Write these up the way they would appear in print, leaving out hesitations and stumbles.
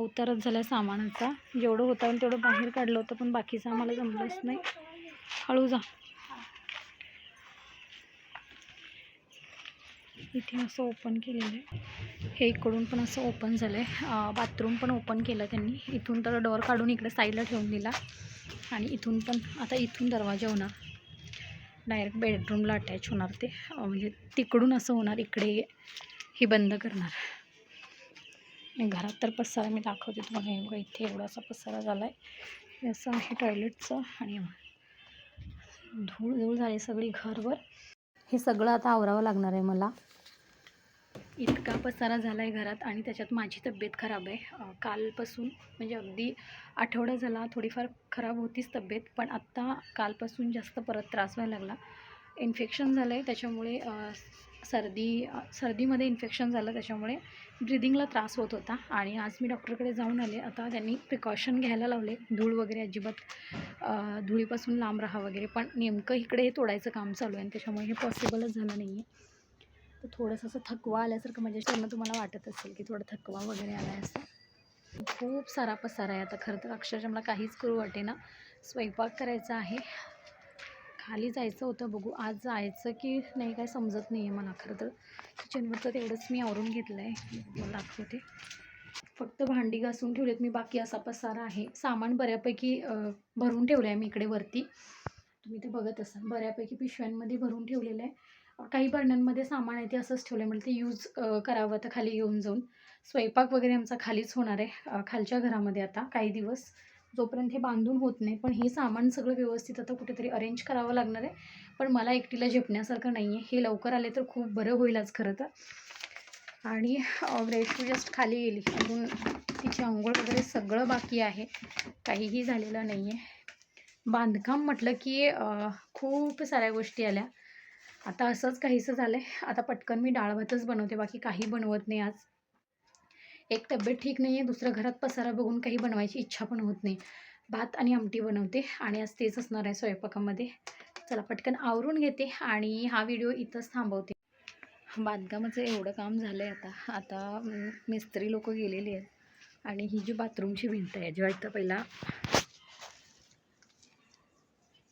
अवतारच झाला सामानाचा. जेवढं होता येईल तेवढं बाहेर काढलं होतं, पण बाकीचं आम्हाला जमलंच नाही. हळू जा. इथे असं ओपन केलेलं आहे. हे इकडून पण असं ओपन झालं आहे. बाथरूम पण ओपन केलं त्यांनी. इथून तर डोअर काढून इकडे साईडला ठेवून दिला आणि इथून पण आता इथून दरवाजा होणार. डायरेक्ट बेडरूमला अटॅच होणार ते. म्हणजे तिकडून असं होणार, इकडे हे बंद करणार. घरात तर पसारा मी दाखवते तुम्हाला. हे बघा इथे एवढासा पसारा झाला आहे. असं आहे टॉयलेटचं. आणि धूळ झाली सगळी घरवर. हे सगळं आता आवरावं लागणार आहे मला. इतका पसारा झाला आहे घरात आणि त्याच्यात माझी तब्येत खराब आहे. कालपासून म्हणजे अगदी आठवडा झाला थोडीफार खराब होतीच तब्येत, पण आत्ता कालपासून जास्त परत त्रास व्हायला लागला. इन्फेक्शन झालं आहे, त्याच्यामुळे सर्दीमध्ये इन्फेक्शन झालं, त्याच्यामुळे ब्रिदिंगला त्रास होत होता. आणि आज मी डॉक्टरकडे जाऊन आले. आता त्यांनी प्रिकॉशन घ्यायला लावले, धूळ वगैरे अजिबात धुळीपासून लांब राहा वगैरे. पण नेमकं इकडे हे तोडायचं काम चालू आहे आणि त्याच्यामुळे हे पॉसिबलच झालं नाही आहे. तर थोडंसं असं थकवा आल्यासारखं म्हणजे त्यांना तुम्हाला वाटत असेल की थोडं थकवा वगैरे आला आहे असं. खूप सारा पसारा आहे आता. खरं तर अक्षरशः मला काहीच करू वाटेना. स्वयंपाक करायचा आहे, खाली जायचं होतं, बघू आज जायचं की नाही काय समजत नाही आहे मला. खरं तर किचनवरचं तेवढंच मी आवरून घेतलं आहे, दाखवते. फक्त भांडी घासून ठेवलेत मी, बाकी असा पसारा आहे. सामान बऱ्यापैकी भरून ठेवलं आहे मी इकडे वरती. तुम्ही ते बघत असाल, बऱ्यापैकी पिशव्यांमध्ये भरून ठेवलेलं आहे. काही बर्ण्यांमध्ये सामान आहे ते असंच ठेवलं आहे, म्हणजे ते यूज करावं तर खाली येऊन जाऊन. स्वयंपाक वगैरे आमचा खालीच होणार आहे, खालच्या घरामध्ये आता काही दिवस, जोपर्यंत हे बांधून होत नाही. पण हे सामान सगळं व्यवस्थित आता कुठेतरी अरेंज करावं लागणार आहे. पण मला एकटीला झेपण्यासारखं नाही आहे. हे लवकर आले तर खूप बरं होईल आज खरं तर. आणि रेशू जस्ट खाली गेली, अजून तिची अंघोळ वगैरे सगळं बाकी आहे, काहीही झालेलं नाही आहे. बांधकाम म्हटलं की खूप साऱ्या गोष्टी आल्या. आता असंच काहीसं झालं आहे. आता पटकन मी डाळ भातच बनवते, बाकी काही बनवत नाही आज. एक तब्येत ठीक नाही आहे, दुसरं घरात पसारा बघून काही बनवायची इच्छा पण होत नाही. भात आणि आमटी बनवते आणि आज तेच असणार आहे स्वयंपाकामध्ये. चला पटकन आवरून घेते आणि हा व्हिडिओ इथंच थांबवते. बांधकामाचं एवढं काम झालं आहे आता मिस्त्री लोक गेलेली आहेत. आणि ही जी बाथरूमची भिंत आहे, जेव्हा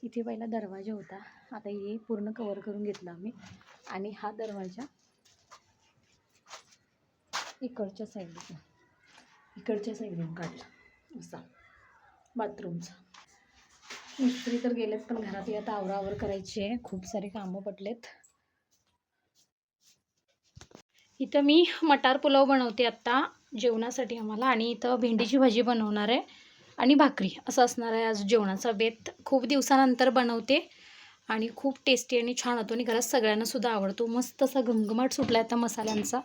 इथे पहिला दरवाजा होता, आता हे पूर्ण कवर करून घेतला आम्ही. आणि हा दरवाजा इकडच्या साईडून काढला असा बाथरूमचा. मिस्त्री तर गेलेत, पण घरात आता आवरावर करायची आहे, खूप सारे कामं पडलेत. इथं मी मटार पुलाव बनवते आत्ता जेवणासाठी आम्हाला. आणि इथं भेंडीची भाजी बनवणार आहे आणि भाकरी, असं असणार आहे आज जेवणाचा बेत. खूप दिवसानंतर बनवते आणि खूप टेस्टी आणि छान होतो आणि घरात सगळ्यांना सुद्धा आवडतो. मस्त असा घमघमाट सुटला आता मसाल्यांचा.